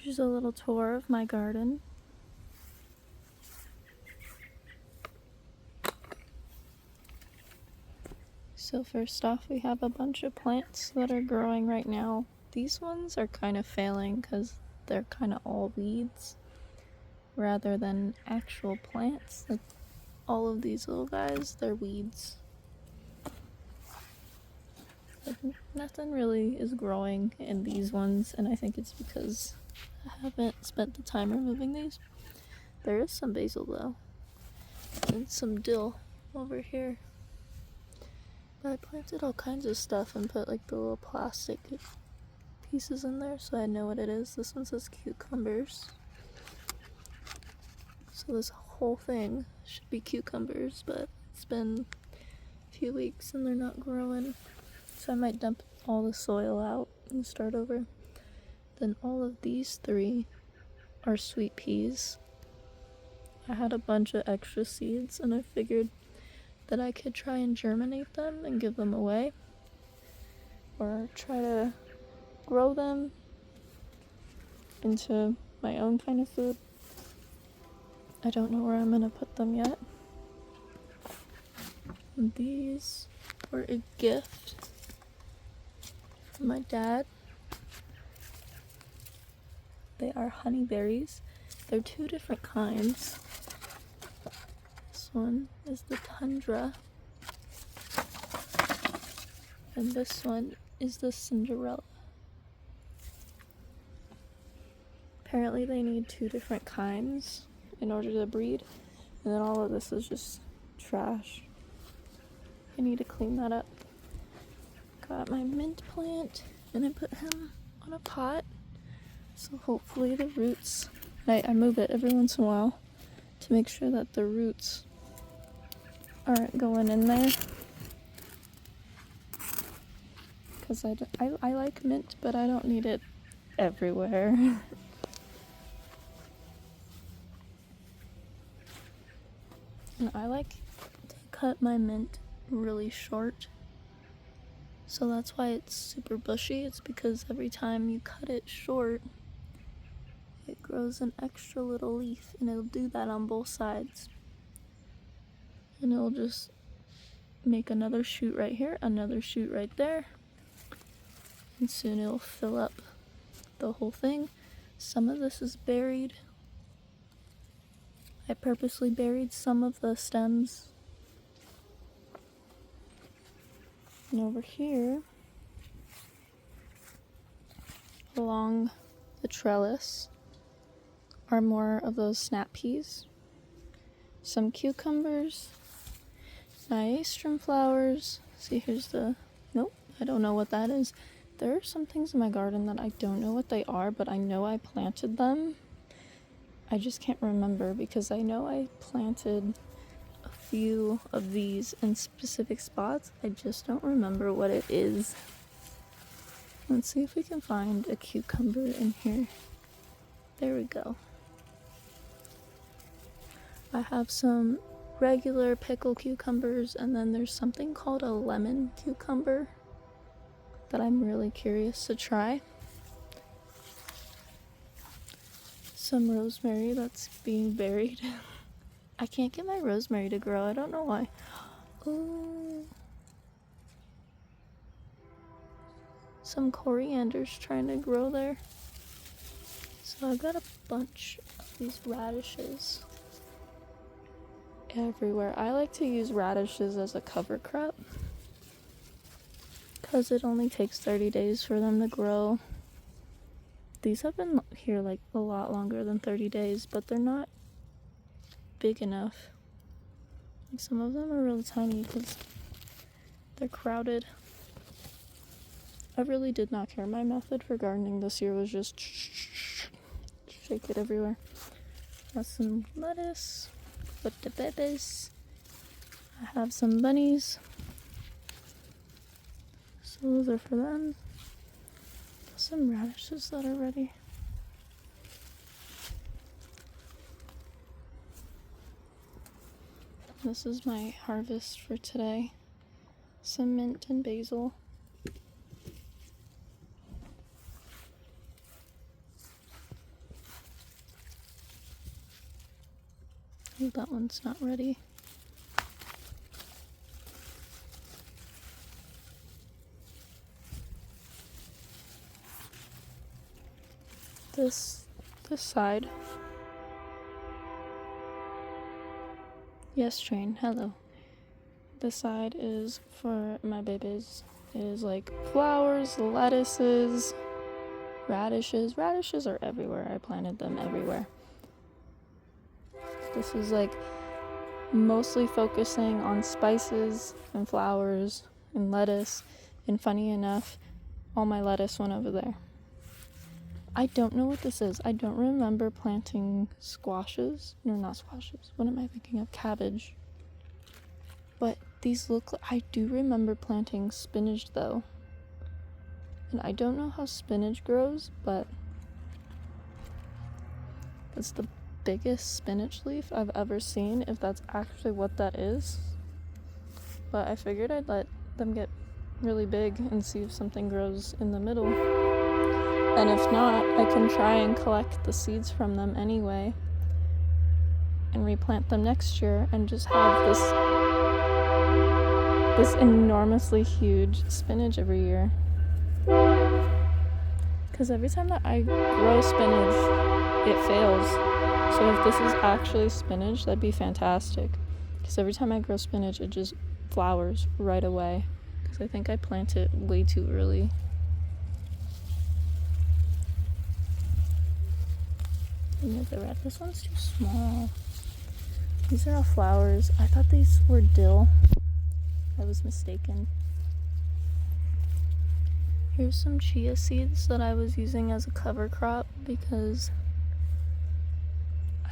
Here's a little tour of my garden. So first off, we have a bunch of plants that are growing right now. These ones are kind of failing because they're kind of all weeds rather than actual plants. Like all of these little guys, they're weeds. But nothing really is growing in these ones, and I think it's because I haven't spent the time removing these. There is some basil though, and some dill over here. But I planted all kinds of stuff and put like the little plastic pieces in there so I know what it is. This one says cucumbers. So this whole thing should be cucumbers, but it's been a few weeks and they're not growing. So I might dump all the soil out and start over. Then all of these three are sweet peas. I had a bunch of extra seeds and I figured that I could try and germinate them and give them away, or try to grow them into my own kind of food. I don't know where I'm gonna put them yet. And these were a gift from my dad. They are honeyberries. They're two different kinds. This one is the Tundra, and this one is the Cinderella. Apparently they need two different kinds in order to breed, and then all of this is just trash. I need to clean that up. Got my mint plant, and I put him on a pot, so hopefully the roots, I move it every once in a while to make sure that the roots aren't going in there, because I like mint, but I don't need it everywhere. And I like to cut my mint really short, so that's why it's super bushy. It's because every time you cut it short, it grows an extra little leaf, and it'll do that on both sides. And it'll just make another shoot right here, another shoot right there, and soon it'll fill up the whole thing. Some of this is buried. I purposely buried some of the stems. And over here, along the trellis, are more of those snap peas, some cucumbers, Nyastrum flowers. See, here's the, nope, I don't know what that is. There are some things in my garden that I don't know what they are, but I know I planted them. I just can't remember because I know I planted a few of these in specific spots. I just don't remember what it is. Let's see if we can find a cucumber in here. There we go. I have some regular pickle cucumbers, and then there's something called a lemon cucumber that I'm really curious to try. Some rosemary that's being buried. I can't get my rosemary to grow. I don't know why. Oh, some coriander's trying to grow there. So I've got a bunch of these radishes everywhere. I like to use radishes as a cover crop because it only takes 30 days for them to grow. These have been here like a lot longer than 30 days, but they're not big enough. Like some of them are really tiny because they're crowded. I really did not care. My method for gardening this year was just shake it everywhere. Got some lettuce, potatoes. I have some bunnies, so those are for them. Some radishes that are ready. This is my harvest for today. Some mint and basil. Oh, that one's not ready. This side. Yes, train, hello. This side is for my babies. It is like flowers, lettuces, radishes. Radishes are everywhere. I planted them everywhere. This is like mostly focusing on spices and flowers and lettuce. And funny enough, all my lettuce went over there. I don't know what this is. I don't remember planting squashes. No, not squashes. What am I thinking of? Cabbage. But these look like... I do remember planting spinach though. And I don't know how spinach grows, but it's the biggest spinach leaf I've ever seen, if that's actually what that is. But I figured I'd let them get really big and see if something grows in the middle. And if not, I can try and collect the seeds from them anyway and replant them next year and just have this enormously huge spinach every year. Because every time that I grow spinach, it fails. So if this is actually spinach, that'd be fantastic. Because every time I grow spinach, it just flowers right away. Because I think I plant it way too early. This one's too small. These are all flowers. I thought these were dill. I was mistaken. Here's some chia seeds that I was using as a cover crop because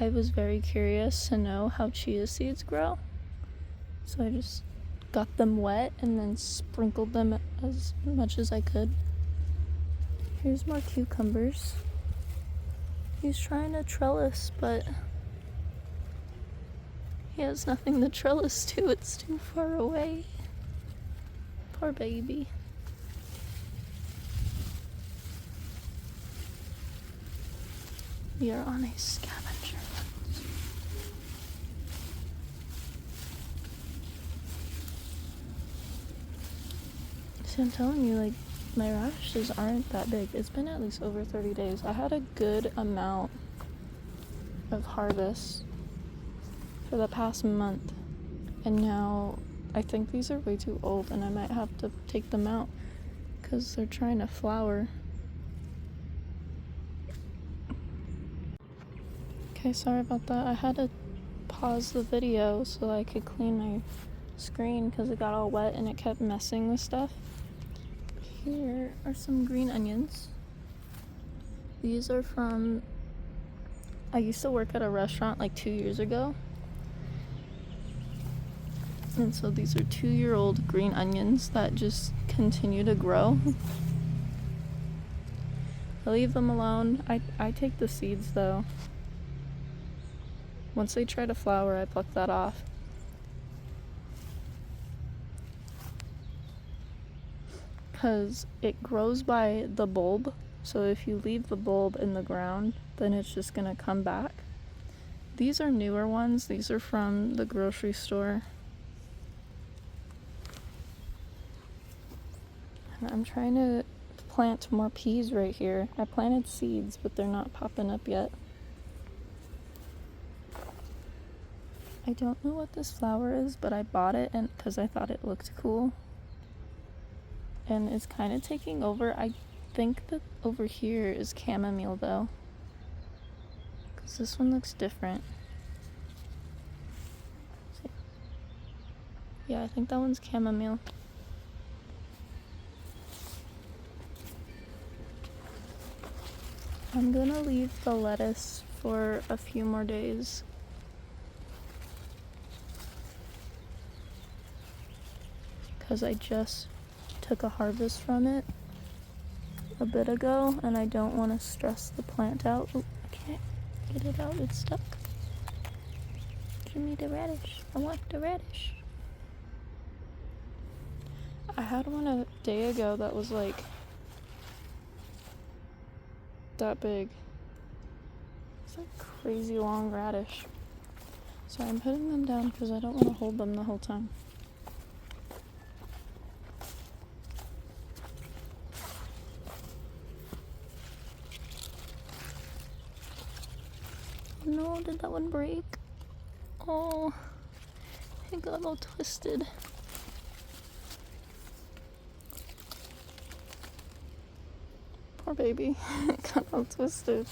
I was very curious to know how chia seeds grow. So I just got them wet and then sprinkled them as much as I could. Here's more cucumbers. He's trying to trellis, but he has nothing to trellis to. It's too far away. Poor baby. We are on a scavenger hunt. See, I'm telling you, like, my radishes aren't that big. It's been at least over 30 days. I had a good amount of harvest for the past month, and now I think these are way too old and I might have to take them out because they're trying to flower. Okay, sorry about that. I had to pause the video so I could clean my screen because it got all wet and it kept messing with stuff. Here are some green onions. These are from... I used to work at a restaurant like 2 years ago. And so these are 2-year-old green onions that just continue to grow. I leave them alone. I take the seeds though. Once they try to flower, I pluck that off. Because it grows by the bulb. So if you leave the bulb in the ground, then it's just gonna come back. These are newer ones. These are from the grocery store. And I'm trying to plant more peas right here. I planted seeds, but they're not popping up yet. I don't know what this flower is, but I bought it and because I thought it looked cool. And it's kind of taking over. I think that over here is chamomile though, because this one looks different. Yeah, I think that one's chamomile. I'm gonna leave the lettuce for a few more days. Because I just took a harvest from it a bit ago and I don't want to stress the plant out. Ooh, I can't get it out, it's stuck. Give me the radish. I want the radish. I had one a day ago that was like that big. It's a crazy long radish. So I'm putting them down because I don't want to hold them the whole time. No, did that one break? Oh, it got all twisted. Poor baby. It got all twisted.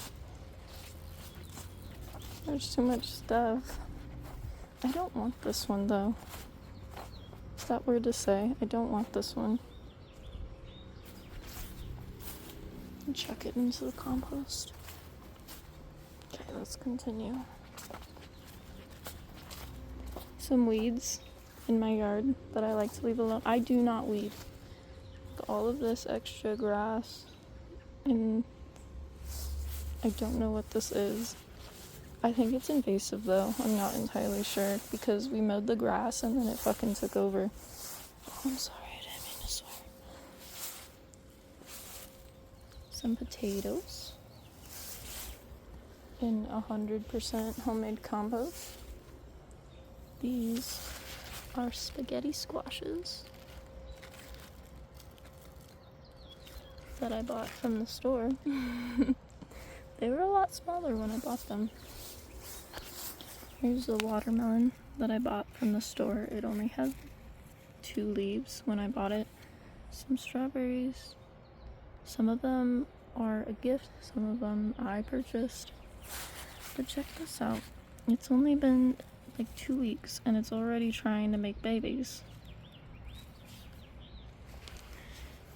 There's too much stuff. I don't want this one though. Is that weird to say? I don't want this one. Chuck it into the compost. Okay, let's continue. Some weeds in my yard that I like to leave alone. I do not weed. All of this extra grass, and I don't know what this is. I think it's invasive though. I'm not entirely sure because we mowed the grass and then it fucking took over. Oh, I'm sorry, I didn't mean to swear. Some potatoes in 100% homemade compost. These are spaghetti squashes that I bought from the store. They were a lot smaller when I bought them. Here's the watermelon that I bought from the store. It only had 2 leaves when I bought it. Some strawberries. Some of them are a gift, some of them I purchased. But check this out. It's only been like 2 weeks and it's already trying to make babies.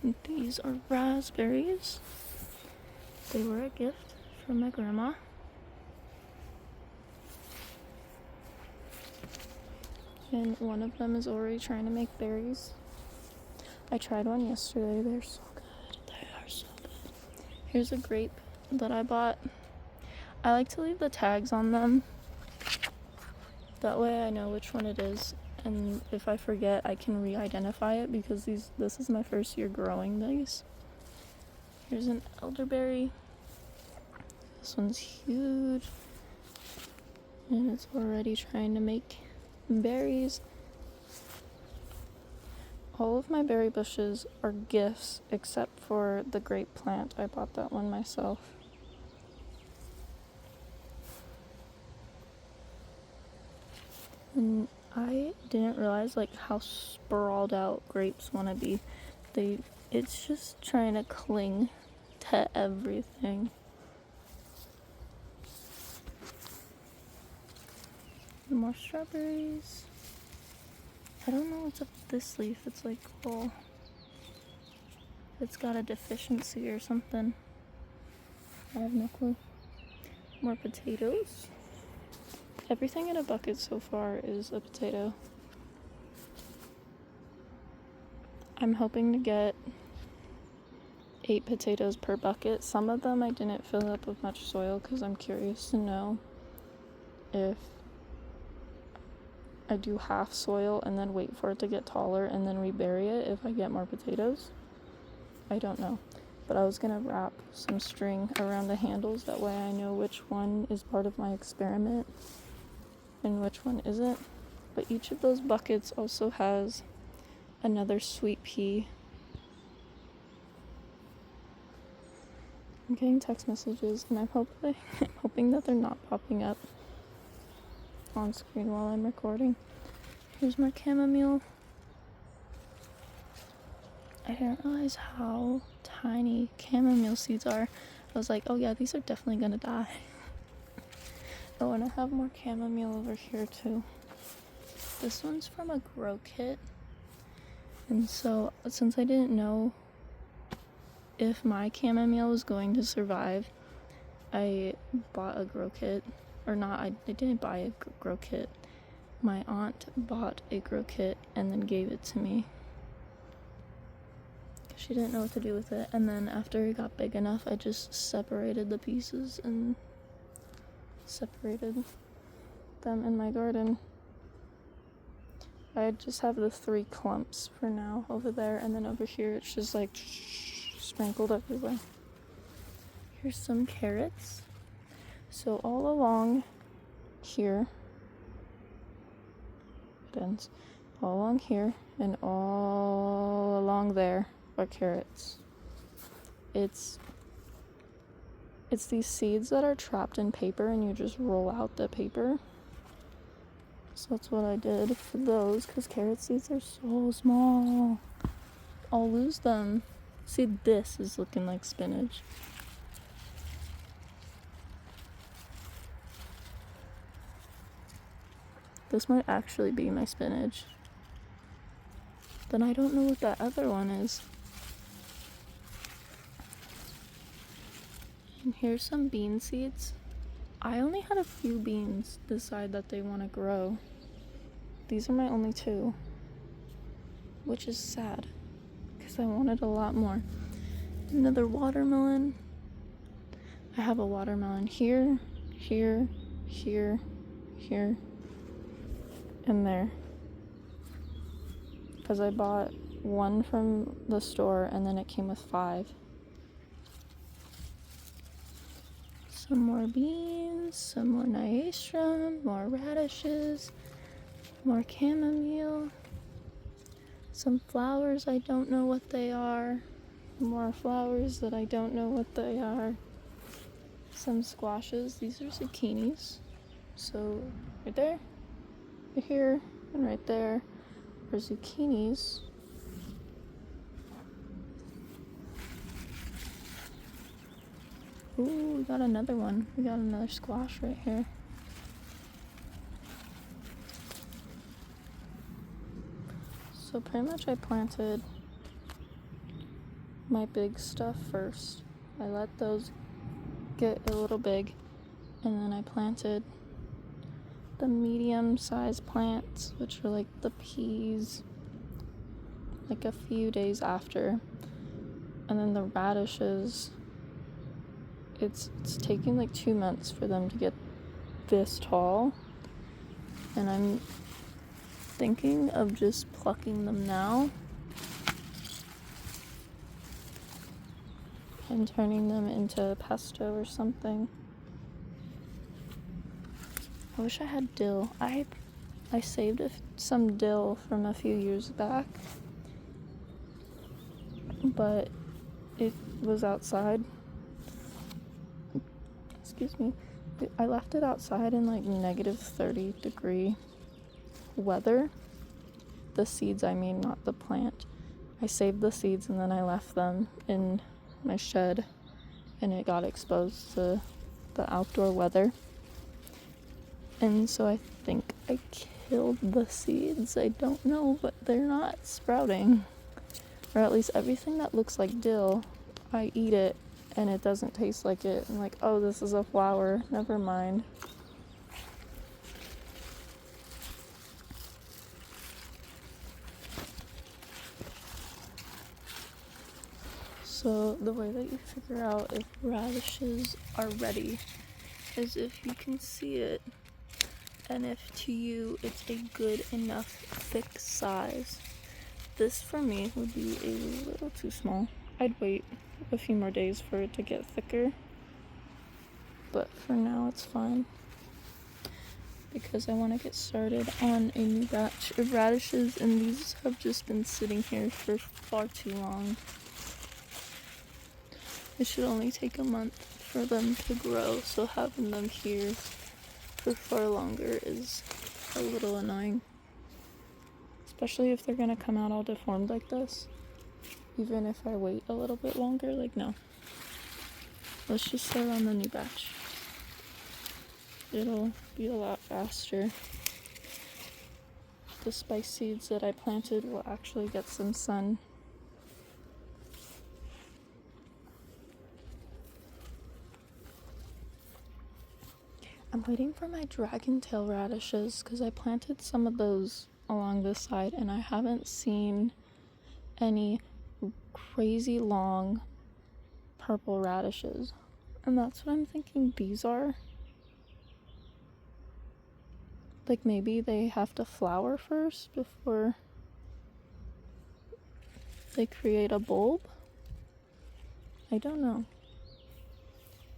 And these are raspberries. They were a gift from my grandma. And one of them is already trying to make berries. I tried one yesterday. They're so good. They are so good. Here's a grape that I bought. I like to leave the tags on them. That way I know which one it is. And if I forget, I can re-identify it because this is my first year growing these. Here's an elderberry. This one's huge. And it's already trying to make berries. All of my berry bushes are gifts except for the grape plant. I bought that one myself. And I didn't realize like how sprawled out grapes want to be. It's just trying to cling to everything. More strawberries. I don't know what's up with this leaf. It's like, well, it's got a deficiency or something. I have no clue. More potatoes. Everything in a bucket so far is a potato. I'm hoping to get 8 potatoes per bucket. Some of them I didn't fill up with much soil because I'm curious to know if I do half soil and then wait for it to get taller and then rebury it if I get more potatoes. I don't know. But I was gonna wrap some string around the handles, that way I know which one is part of my experiment and which one isn't. But each of those buckets also has another sweet pea. I'm getting text messages and I'm hoping that they're not popping up on screen while I'm recording. Here's my chamomile. I didn't realize how tiny chamomile seeds are. I was like, oh yeah, these are definitely gonna die. Oh, and I have more chamomile over here too. This one's from a grow kit. And so, since I didn't know if my chamomile was going to survive, I bought a grow kit. Or not, I didn't buy a grow kit. My aunt bought a grow kit and then gave it to me. She didn't know what to do with it. And then after it got big enough, I just separated the pieces and separated them in my garden. I just have the 3 clumps for now over there, and then over here it's just like sprinkled everywhere. Here's some carrots. So all along here it ends. All along here and all along there are carrots. It's these seeds that are trapped in paper and you just roll out the paper. So that's what I did for those, because carrot seeds are so small. I'll lose them. See, this is looking like spinach. This might actually be my spinach. Then I don't know what that other one is. And here's some bean seeds. I only had a few beans decide that they want to grow. These are my only 2, which is sad because I wanted a lot more. Another watermelon. I have a watermelon here, here, here, here, and there. Because I bought one from the store and then it came with 5. Some more beans, some more nyastrum, more radishes, more chamomile, some flowers I don't know what they are, more flowers that I don't know what they are, some squashes. These are zucchinis. So right there, right here, and right there are zucchinis. Ooh, we got another one. We got another squash right here. So pretty much I planted my big stuff first. I let those get a little big, and then I planted the medium-sized plants, which are like the peas, like a few days after. And then the radishes, it's taking like 2 months for them to get this tall, and I'm thinking of just plucking them now and turning them into pesto or something. I wish I had dill. I saved some dill from a few years back, but it was outside. Excuse me. I left it outside in like negative 30 degree weather. The seeds, I mean, not the plant. I saved the seeds and then I left them in my shed, and it got exposed to the outdoor weather. And so I think I killed the seeds. I don't know, but they're not sprouting. Or at least everything that looks like dill, I eat it and it doesn't taste like it. I'm like, oh, this is a flower. Never mind. So the way that you figure out if radishes are ready is if you can see it, and if to you it's a good enough thick size. This for me would be a little too small. I'd wait a few more days for it to get thicker, but for now it's fine because I want to get started on a new batch of radishes, and these have just been sitting here for far too long. It should only take a month for them to grow, so having them here for far longer is a little annoying. Especially if they're gonna come out all deformed like this. Even if I wait a little bit longer, like no. Let's just start on the new batch. It'll be a lot faster. The spice seeds that I planted will actually get some sun. I'm waiting for my dragon tail radishes because I planted some of those along this side and I haven't seen any crazy long purple radishes. And that's what I'm thinking these are. Like maybe they have to flower first before they create a bulb? I don't know.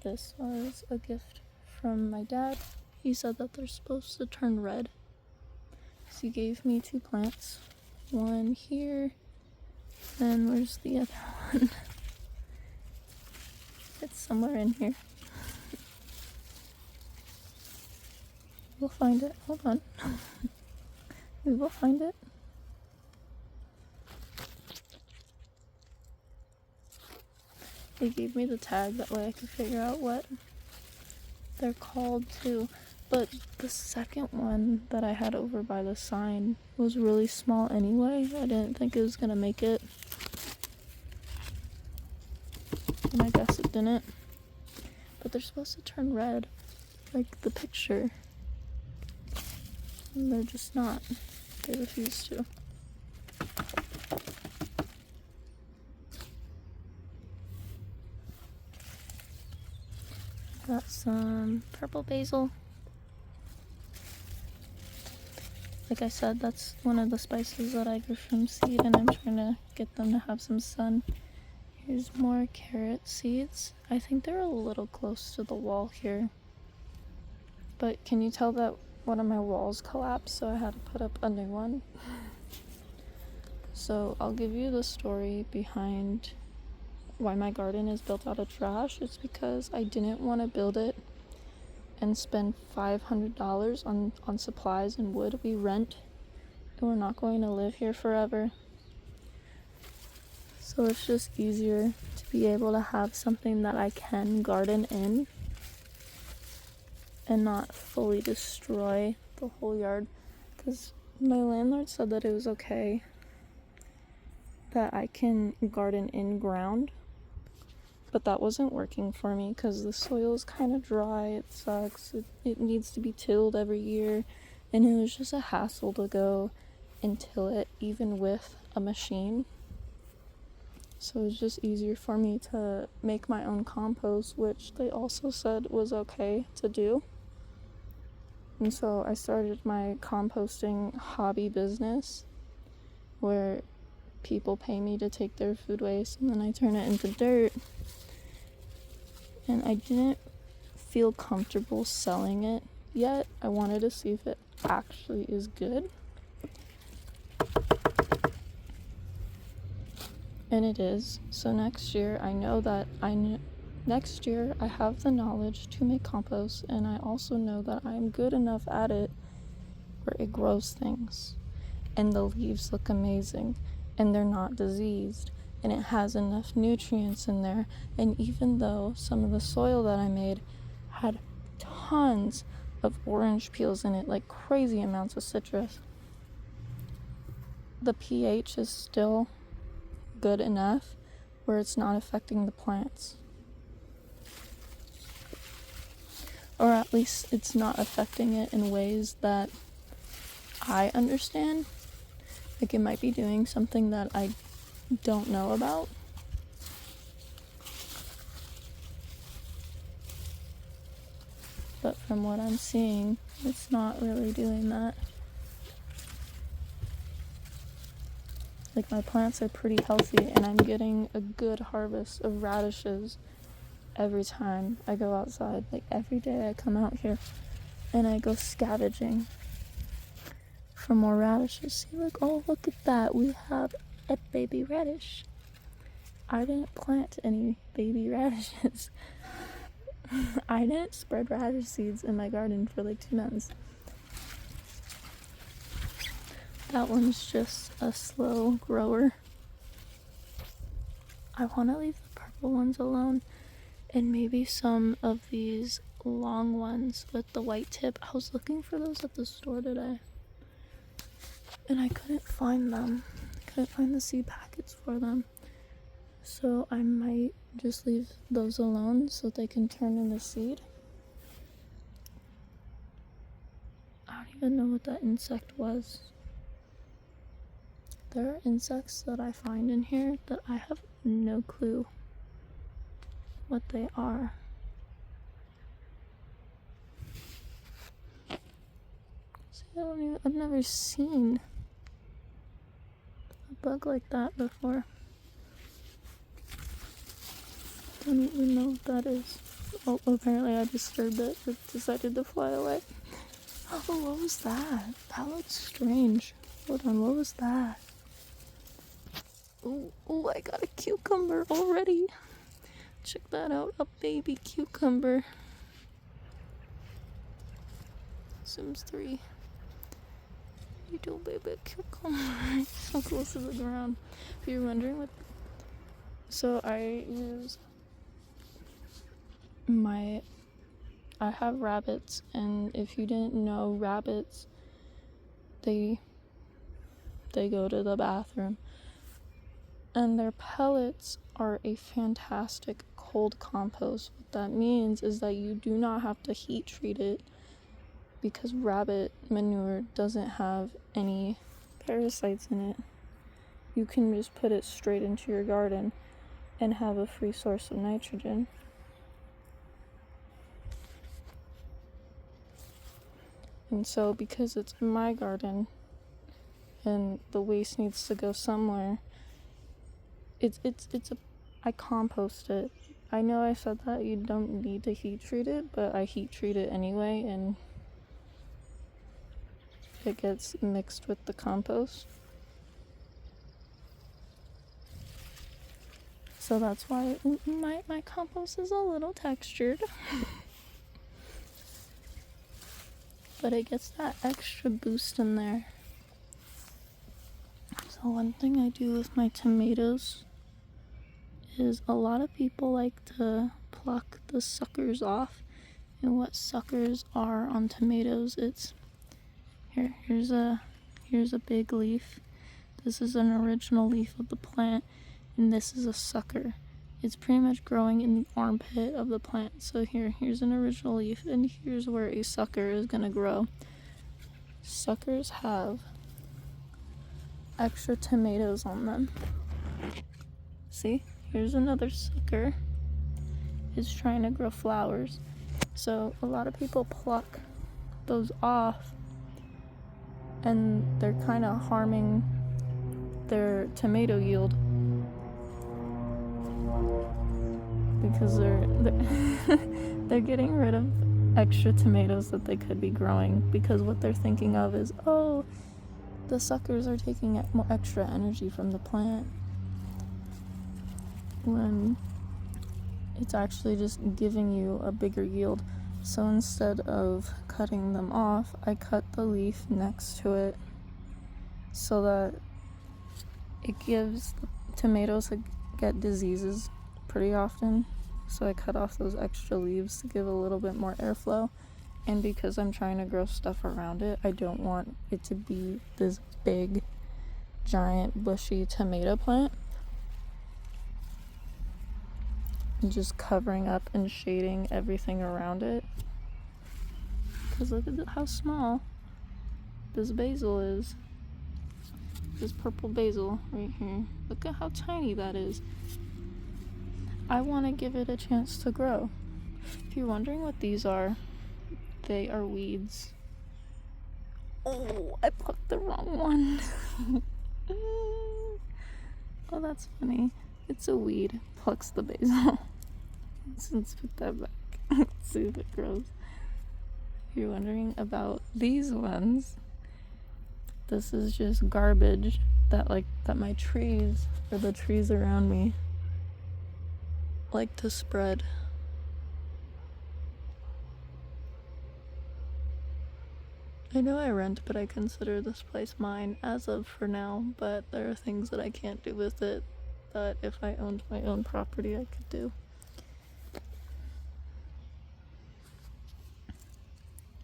This was a gift from my dad. He said that they're supposed to turn red So he gave me 2 plants. One here. Then where's the other one? It's somewhere in here. We'll find it. Hold on. We will find it. They gave me the tag, that way I could figure out what they're called too. But the second one that I had over by the sign was really small anyway. I didn't think it was gonna make it. And I guess it didn't. But they're supposed to turn red, like the picture. And they're just not. They refuse to. Got some purple basil. Like I said, that's one of the spices that I grew from seed, and I'm trying to get them to have some sun. Here's more carrot seeds. I think they're a little close to the wall here. But can you tell that one of my walls collapsed, so I had to put up a new one? So I'll give you the story behind why my garden is built out of trash. It's because I didn't want to build it and spend $500 on supplies and wood. We rent, and we're not going to live here forever. So it's just easier to be able to have something that I can garden in and not fully destroy the whole yard. Because my landlord said that it was okay that I can garden in ground, but that wasn't working for me because the soil is kind of dry. It sucks. It needs to be tilled every year, and it was just a hassle to go and till it, even with a machine. So it was just easier for me to make my own compost, which they also said was okay to do. And so I started my composting hobby business where people pay me to take their food waste and then I turn it into dirt. And I didn't feel comfortable selling it yet. I wanted to see if it actually is good. And it is. So next year I know that next year I have the knowledge to make compost, and I also know that I'm good enough at it where it grows things and the leaves look amazing and they're not diseased. And it has enough nutrients in there. And even though some of the soil that I made had tons of orange peels in it, like crazy amounts of citrus, the pH is still good enough where it's not affecting the plants. Or at least it's not affecting it in ways that I understand. Like it might be doing something that I don't know about. But from what I'm seeing, it's not really doing that. Like my plants are pretty healthy and I'm getting a good harvest of radishes every time I go outside. Like every day I come out here and I go scavenging for more radishes. See, like, oh, look at that. We have a baby radish. I didn't plant any baby radishes. I didn't spread radish seeds in my garden for like 2 months. That one's just a slow grower. I want to leave the purple ones alone, and maybe some of these long ones with the white tip. I was looking for those at the store today, and I couldn't find them. I couldn't find the seed packets for them. So I might just leave those alone so they can turn into seed. I don't even know what that insect was. There are insects that I find in here that I have no clue what they are. See, I've never seen a bug like that before. Don't even know what that is. Oh, apparently I disturbed it. It decided to fly away. Oh, what was that? That looks strange. Hold on, what was that? Oh, I got a cucumber already. Check that out, a baby cucumber. Sims 3. Little baby cucumber. So close to the ground. If you're wondering what... So I have rabbits, and if you didn't know, rabbits, they go to the bathroom. And their pellets are a fantastic cold compost. What that means is that you do not have to heat treat it, because rabbit manure doesn't have any parasites in it. You can just put it straight into your garden and have a free source of nitrogen. And so, because it's in my garden and the waste needs to go somewhere, I compost it. I know I said that you don't need to heat treat it, but I heat treat it anyway, and it gets mixed with the compost. So that's why my compost is a little textured. But it gets that extra boost in there. So one thing I do with my tomatoes is a lot of people like to pluck the suckers off. And what suckers are on tomatoes, it's here's a big leaf. This is an original leaf of the plant, and this is a sucker. It's pretty much growing in the armpit of the plant. So here's an original leaf, and here's where a sucker is gonna grow. Suckers have extra tomatoes on them. See, here's another sucker. It's trying to grow flowers. So a lot of people pluck those off, and they're kind of harming their tomato yield, because they're getting rid of extra tomatoes that they could be growing, because what they're thinking of is, oh, the suckers are taking more extra energy from the plant, when it's actually just giving you a bigger yield. So instead of cutting them off, I cut the leaf next to it so that it gives tomatoes that get diseases pretty often. So I cut off those extra leaves to give a little bit more airflow. And because I'm trying to grow stuff around it, I don't want it to be this big, giant, bushy tomato plant. And just covering up and shading everything around it. Because look at how small this basil is. This purple basil right here. Look at how tiny that is. I want to give it a chance to grow. If you're wondering what these are, they are weeds. Oh, I plucked the wrong one. Oh, that's funny. It's a weed. Plucks the basil. Let's put that back. Let's see if it grows. If you're wondering about these ones, this is just garbage that my trees, or the trees around me, like to spread. I know I rent, but I consider this place mine as of for now, but there are things that I can't do with it that if I owned my own property I could do.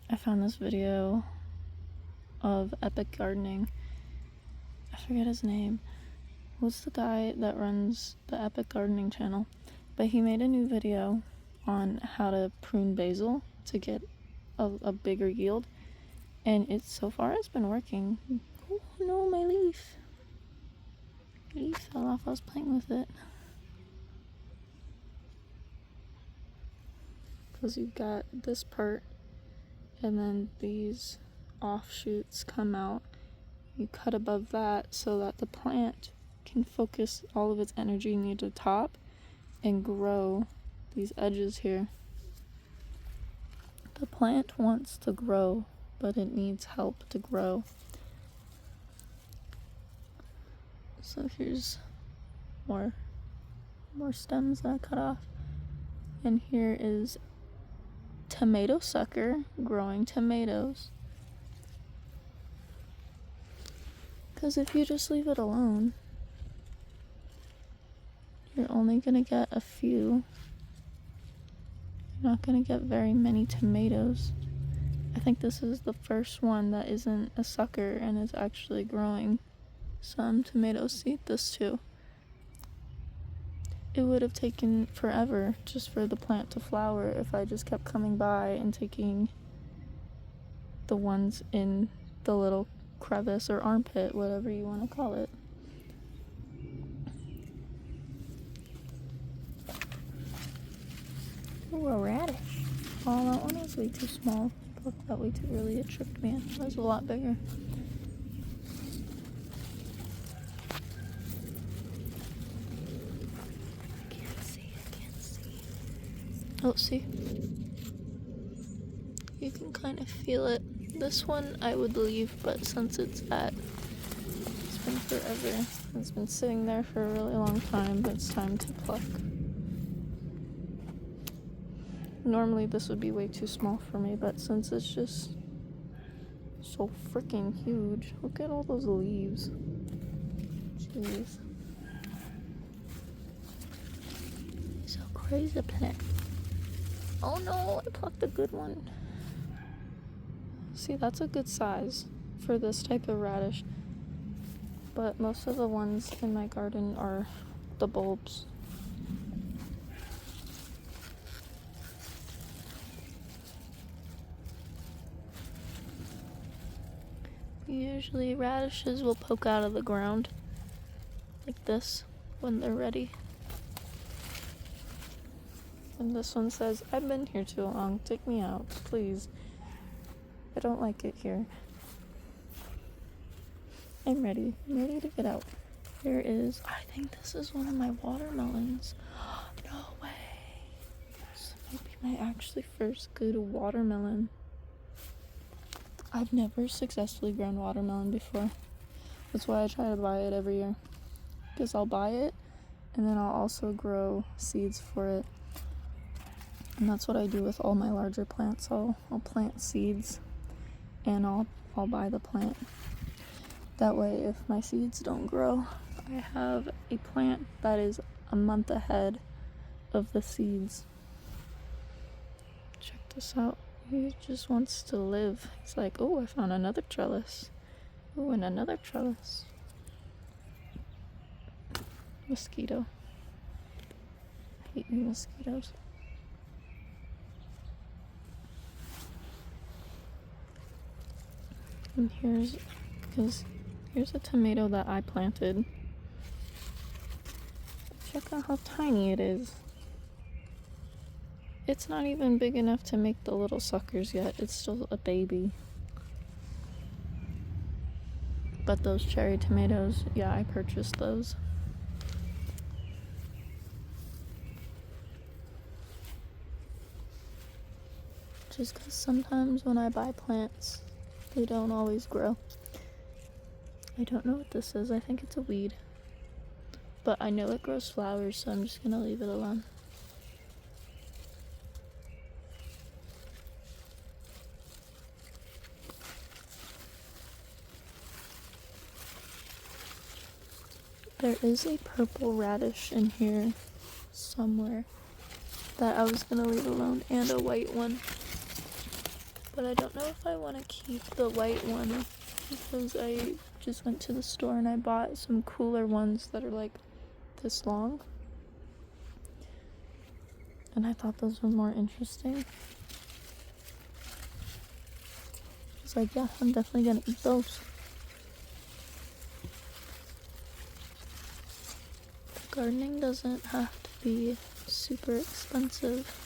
I found this video of Epic Gardening. I forget his name. What's the guy that runs the Epic Gardening channel? But he made a new video on how to prune basil to get a bigger yield. And so far it's been working. Oh no, my leaf. My leaf fell off. I was playing with it. Because you've got this part, and then these offshoots come out. You cut above that so that the plant can focus all of its energy near the top and grow these edges here. The plant wants to grow but it needs help to grow. So here's more stems that I cut off. And here is tomato sucker growing tomatoes. Because if you just leave it alone, you're only gonna get a few. You're not gonna get very many tomatoes. I think this is the first one that isn't a sucker and is actually growing some tomato seed. This too. It would have taken forever just for the plant to flower if I just kept coming by and taking the ones in the little crevice or armpit, whatever you want to call it. Ooh, a radish. Oh, that one was way too small. I plucked that way too early. It tricked me. It was a lot bigger. Oh, see? You can kind of feel it. This one I would leave, but since it's been forever. It's been sitting there for a really long time, but it's time to pluck. Normally this would be way too small for me, but since it's just so freaking huge, look at all those leaves. Jeez. So crazy plant. Oh no, I plucked a good one. See, that's a good size for this type of radish. But most of the ones in my garden are the bulbs. Usually radishes will poke out of the ground like this when they're ready. And this one says, I've been here too long, take me out, please. I don't like it here. I'm ready to get out. There is, I think this is one of my watermelons. No way. This might be my actually first good watermelon. I've never successfully grown watermelon before. That's why I try to buy it every year. Because I'll buy it, and then I'll also grow seeds for it. And that's what I do with all my larger plants. I'll plant seeds, and I'll buy the plant. That way, if my seeds don't grow, I have a plant that is a month ahead of the seeds. Check this out. He just wants to live. He's like, oh, I found another trellis. Oh, and another trellis. Mosquito. I hate you, mosquitoes. And here's a tomato that I planted. Check out how tiny it is. It's not even big enough to make the little suckers yet. It's still a baby. But those cherry tomatoes, yeah, I purchased those. Just because sometimes when I buy plants, they don't always grow. I don't know what this is. I think it's a weed. But I know it grows flowers, so I'm just gonna leave it alone. There is a purple radish in here somewhere that I was gonna leave alone, and a white one. But I don't know if I want to keep the white one because I just went to the store and I bought some cooler ones that are like this long. And I thought those were more interesting. I was like, yeah, I'm definitely gonna eat those. Gardening doesn't have to be super expensive.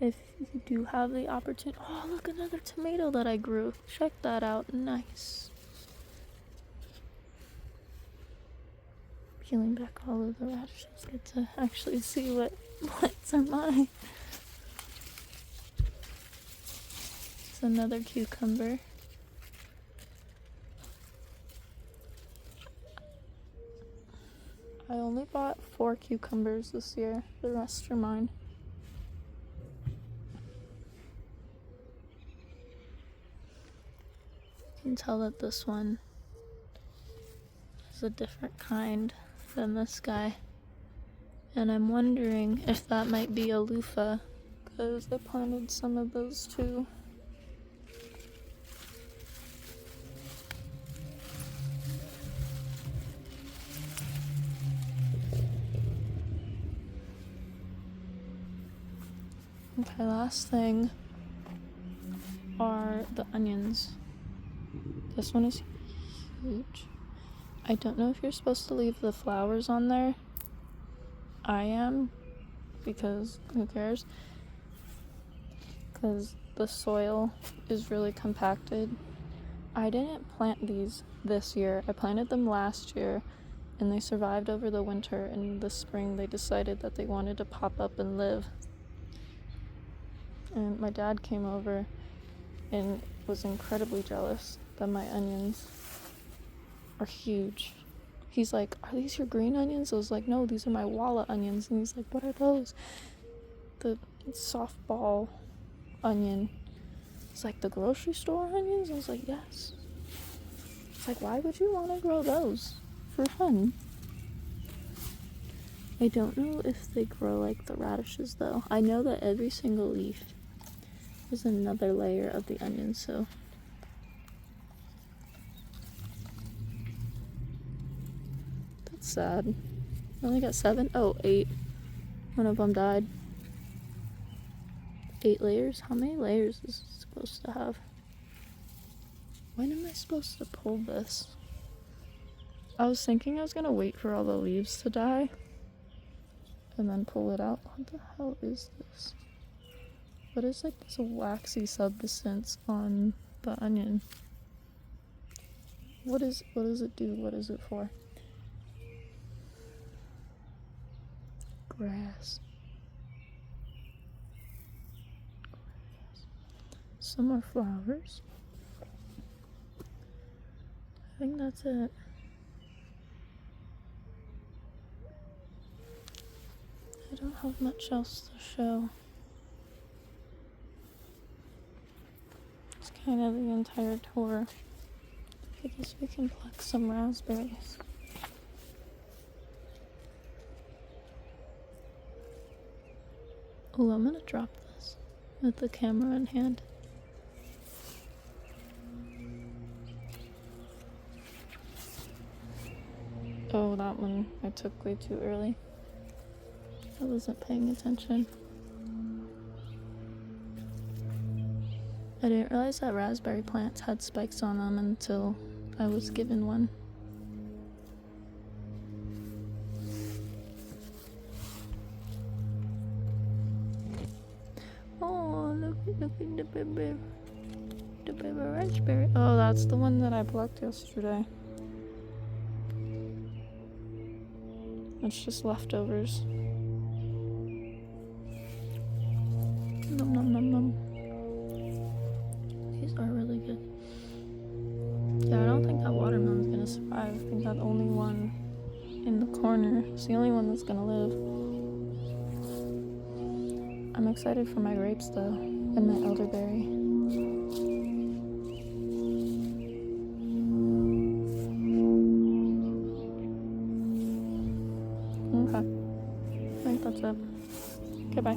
If you do have the opportunity. Oh, look, another tomato that I grew. Check that out. Nice. Peeling back all of the radishes. Get to actually see what plants are mine. another cucumber. I only bought 4 cucumbers this year. The rest are mine. You can tell that this one is a different kind than this guy. And I'm wondering if that might be a loofah, because I planted some of those too. Okay, last thing are the onions. This one is huge. I don't know if you're supposed to leave the flowers on there. I am, because who cares? Because the soil is really compacted. I didn't plant these this year. I planted them last year, and they survived over the winter. And this spring they decided that they wanted to pop up and live. And my dad came over and was incredibly jealous that my onions are huge. He's like, "Are these your green onions?" I was like, "No, these are my walla onions." And he's like, "What are those?" The softball onion. It's like, "The grocery store onions?" I was like, "Yes." It's like, "Why would you want to grow those? For fun." I don't know if they grow like the radishes though. I know that every single leaf is another layer of the onion, so that's sad. I only got 7? Oh, 8. One of them died. 8 layers? How many layers is it supposed to have? When am I supposed to pull this? I was thinking I was gonna wait for all the leaves to die and then pull it out. What the hell is this? What is like this waxy substance on the onion? What does it do? What is it for? Grass. Some more flowers. I think that's it. I don't have much else to show. It's kind of the entire tour. I guess we can pluck some raspberries. Oh, I'm gonna drop this with the camera in hand. Oh, that one I took way too early. I wasn't paying attention. I didn't realize that raspberry plants had spikes on them until I was given one. Oh, look at the baby. The baby raspberry. Oh, that's the one that I plucked yesterday. It's just leftovers. Nom nom nom nom. These are really good. Yeah, I don't think that watermelon's gonna survive. I think that only one in the corner is the only one that's gonna live. I'm excited for my grapes though, and my elderberry. Okay, I think that's it. Okay, bye.